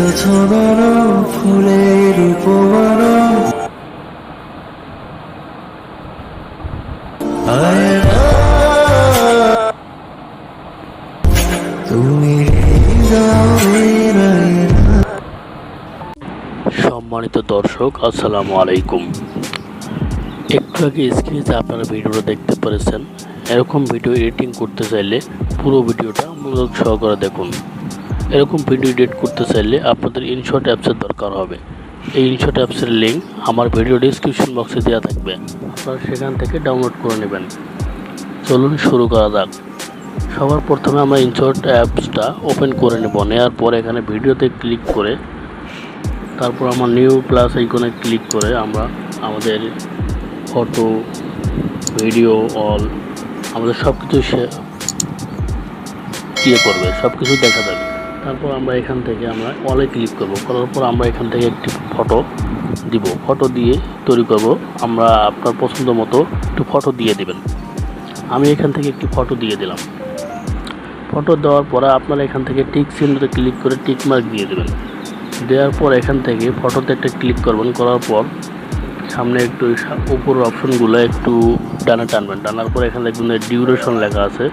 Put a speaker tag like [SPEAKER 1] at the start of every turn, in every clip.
[SPEAKER 1] জোছনার ফুলের উপমানম আয় না তুমি
[SPEAKER 2] সম্মানিত দর্শক, আসসালামু আলাইকুম। একটু আগে স্ক্রিনে আপনারা ভিডিওটা দেখতে পেরেছেন। এরকম ভিডিও এডিটিং করতে চাইলে পুরো ভিডিওটা মনোযোগ সহকারে দেখুন। এরকম ভিডিও এডিট করতে চাইলে আপনাদের ইনশট অ্যাপসের দরকার হবে। এই ইনশট অ্যাপসের লিঙ্ক আমার ভিডিও ডিসক্রিপশন বক্সে দেওয়া থাকবে, আপনারা সেখান থেকে ডাউনলোড করে নেবেন। চলুন শুরু করা যাক। সবার প্রথমে আমরা ইনশট অ্যাপসটা ওপেন করে নেব। নেওয়ার পর এখানে ভিডিওতে ক্লিক করে তারপর আমার নিউ প্লাস আইকনে ক্লিক করে আমরা আমাদের ফটো, ভিডিও, অল আমাদের সব কিছু করবে, সব কিছু দেখা যাবে। তারপর আমরা এখান থেকে আমরা অলে ক্লিক করব। করার পর আমরা এখান থেকে একটি ফটো দিব। ফটো দিয়ে তৈরি করব। আমরা আপনার পছন্দ মতো একটু ফটো দিয়ে দিবেন। আমি এখান থেকে একটি ফটো দিয়ে দিলাম। ফটো দেওয়ার পরে আপনারা এখান থেকে টিক চিহ্নতে ক্লিক করে টিক মার্ক দিয়ে দেবেন। দেওয়ার পর এখান থেকে ফটোতে একটা ক্লিক করবেন। করার পর সামনে একটু উপর অপশনগুলো একটু ডানে টানবেন। টানার পর এখানে দেখবেন ডিউরেশন লেখা আছে,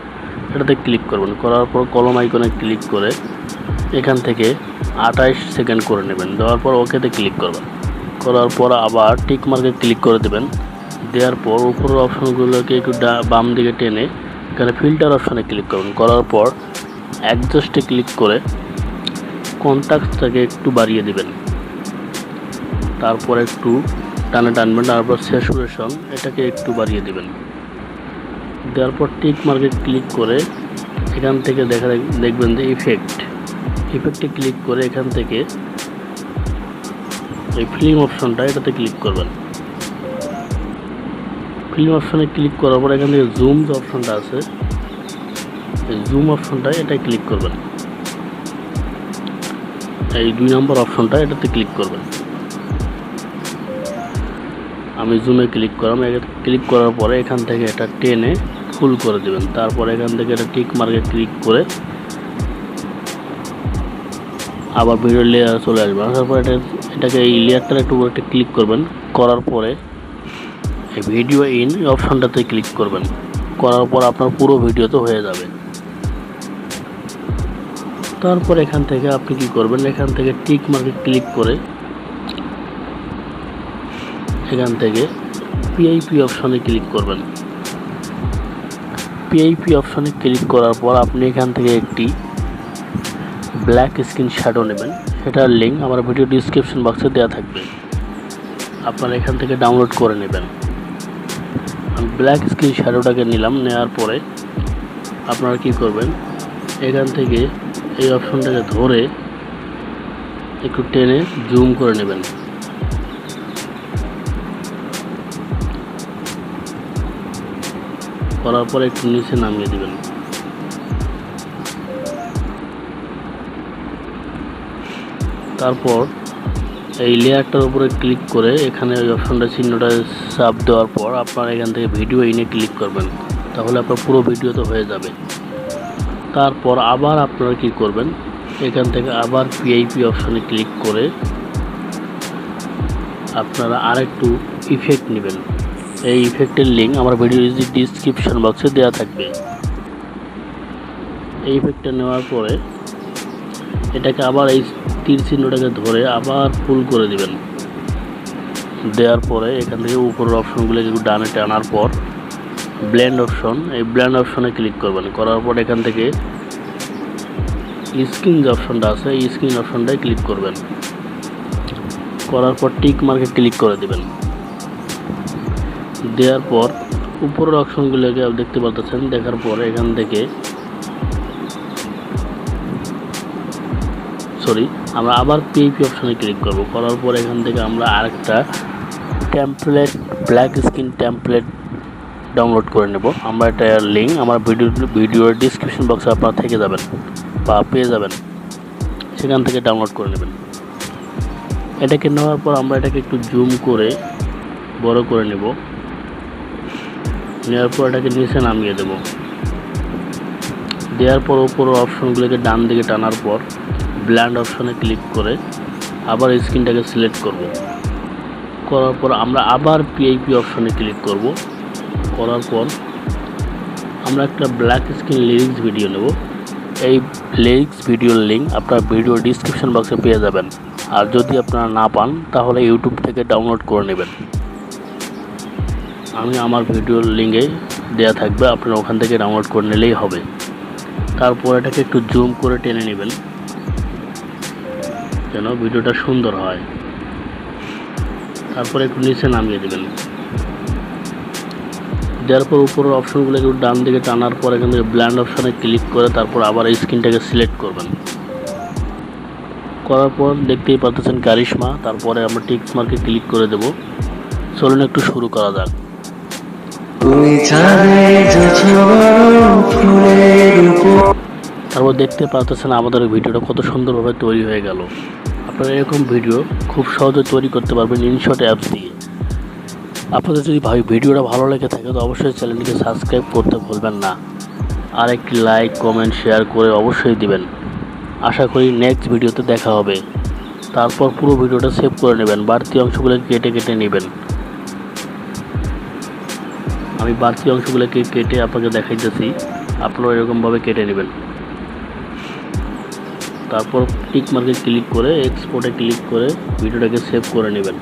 [SPEAKER 2] এটাতে ক্লিক করবেন। করার পর কলম আইকনে ক্লিক করে এখান থেকে 28 সেকেন্ড করে নেবেন। দেওয়ার পর ওকেতে ক্লিক করবেন। করার পর আবার টিক মার্কে ক্লিক করে দেবেন। দেওয়ার পর উপরের অপশনগুলোকে একটু বাম দিকে টেনে এখানে ফিল্টার অপশনে ক্লিক করবেন। করার পর অ্যাডজাস্টে ক্লিক করে কন্ট্রাস্টটাকে একটু বাড়িয়ে দিবেন। তারপর একটু টানে টানবেন। তারপর স্যাচুরেশন এটাকে একটু বাড়িয়ে দিবেন। দেওয়ার পর টিক মার্কে ক্লিক করে এখান থেকে দেখবেন যে ইফেক্টে ক্লিক করে এখান থেকে এই ফিল্ম অপশনটা এটাতে ক্লিক করবেন। ফিল্ম অপশনে ক্লিক করার পর এখান থেকে জুম যে অপশনটা আছে, এই জুম অপশনটা এটাই ক্লিক করবেন। এই 2 নম্বর অপশনটা এটাতে ক্লিক করবেন। আমি জুমে ক্লিক করলাম। ক্লিক করার পরে এখান থেকে এটা টেনে ফুল করে দেবেন। তারপর এখান থেকে এটা টিক মার্কে ক্লিক করে আবার ভিডিও লেয়ার চলে আসবে। আসার পর এটাকে এই লেয়ারটার একটু একটা ক্লিক করবেন। করার পরে এই ভিডিও ইন অপশনটাতে ক্লিক করবেন। করার পর আপনার পুরো ভিডিও তো হয়ে যাবে। তারপর এখান থেকে আপনি কি করবেন, এখান থেকে টিক মার্কে ক্লিক করে এখান থেকে পিআইপি অপশনে ক্লিক করবেন। পিআইপি অপশনে ক্লিক করার পর আপনি এখান থেকে একটি ব্ল্যাক স্ক্রিন শ্যাডো নেবেন। সেটার লিঙ্ক আমার ভিডিও ডিসক্রিপশন বক্সে দেওয়া থাকবে, আপনারা এখান থেকে ডাউনলোড করে নেবেন। আমি ব্ল্যাক স্ক্রিন শ্যাডোটাকে নিলাম। নেওয়ার পরে আপনারা কি করবেন, এখান থেকে এই অপশনটাকে ধরে একটু টেনে জুম করে নেবেন। করার পরে একটু নিচে নামিয়ে দিবেন। তারপর এই লেয়ারটার উপরে ক্লিক করে এখানে ওই অপশনটা চিহ্নটা চাপ দেওয়ার পর আপনারা এখান থেকে ভিডিও ইনে ক্লিক করবেন। তাহলে আপনার পুরো ভিডিও তো হয়ে যাবে। তারপর আবার আপনারা কি করবেন, এখান থেকে আবার পিআইপি অপশনে ক্লিক করে আপনারা আরেকটু ইফেক্ট নেবেন। এই ইফেক্টের লিঙ্ক আমার ভিডিও ডিসক্রিপশন বক্সে দেওয়া থাকবে। এই ইফেক্টটা নেওয়ার পরে এটাকে আবার এই তীর চিহ্নটাকে ধরে আবার ফুল করে দিবেন। দেওয়ার পরে এখান থেকে উপরের অপশনগুলো একটু ডানে টানার পর ব্লেন্ড অপশন, এই ব্লেন্ড অপশনে ক্লিক করবেন। করার পর এখান থেকে স্ক্রিন যে অপশনটা আছে এই স্ক্রিন অপশনটায় ক্লিক করবেন। করার পর টিক মার্কে ক্লিক করে দেবেন। দেওয়ার পর উপরের অপশনগুলোকে দেখতে পাচ্ছেন। দেখার পরে এখান থেকে আমরা আবার পিআইপি অপশনে ক্লিক করব। করার পর এখান থেকে আমরা আরেকটা template, black screen template download করে নেব। আমরা এটার লিঙ্ক আমার ভিডিওর ডিসক্রিপশন বক্সে আপনারা থেকে যাবেন বা পেয়ে যাবেন, সেখান থেকে ডাউনলোড করে নেবেন। এটাকে নেওয়ার পর আমরা এটাকে একটু জুম করে বড় করে নেব। নেওয়ার পর এটাকে নিচে নামিয়ে দেব। দেওয়ার পর উপরের অপশনগুলোকে ডান দিকে টানার পর ব্ল্যান্ড অপশনে ক্লিক করে আবার স্ক্রিনটাকে সিলেক্ট করব। করার পর আমরা আবার পিআইপি অপশনে ক্লিক করব। করার পর আমরা একটা ব্ল্যাক স্ক্রিন লিরিক্স ভিডিও নেব। এই লিরিক্স ভিডিওর লিঙ্ক আপনার ভিডিও ডিসক্রিপশন বক্সে পেয়ে যাবেন। আর যদি আপনারা না পান তাহলে ইউটিউব থেকে ডাউনলোড করে নেবেন। আমি আমার ভিডিওর লিঙ্কে দেওয়া থাকবে, আপনারা ওখান থেকে ডাউনলোড করে নিলেই হবে। তারপর এটাকে একটু জুম করে টেনে নেবেন যেন ভিডিওটা সুন্দর হয়। তারপরে একটু নিচে নামিয়ে দেবেন। দেওয়ার পর উপরের অপশনগুলো একটু ডান দিকে টানার পর এখান থেকে ব্ল্যান্ড অপশনে ক্লিক করে তারপর আবার এই স্ক্রিনটাকে সিলেক্ট করবেন। করার পর দেখতেই পাচ্ছেন কারিশমা। তারপরে আমরা টিক্স মার্কে ক্লিক করে দেব। চলুন একটু শুরু করা যাক।
[SPEAKER 1] তুমি চাঁদের জোছানো ফুলের উপর।
[SPEAKER 2] তারপর দেখতে পাচ্ছেন আমাদের ভিডিওটা কত সুন্দরভাবে তৈরি হয়ে গেল। আপনারা এরকম ভিডিও খুব সহজে তৈরি করতে পারবেন ইনশট অ্যাপস দিয়ে। আপনাদের যদি ভিডিওটা ভালো লেগে থাকে তো অবশ্যই চ্যানেলটিকে সাবস্ক্রাইব করতে ভুলবেন না। আর একটি লাইক কমেন্ট শেয়ার করে অবশ্যই দিবেন। আশা করি নেক্সট ভিডিওতে দেখা হবে। তারপর পুরো ভিডিওটা সেভ করে নেবেন, বাড়তি অংশগুলো কেটে কেটে নেবেন। আমি বাড়তি অংশগুলোকে কেটে আপনাকে দেখাইতেছি, আপনারা এরকমভাবে কেটে নেবেন। তারপর টিক মার্কে ক্লিক করে এক্সপোর্টে ক্লিক করে ভিডিওটাকে সেভ করে নেবেন।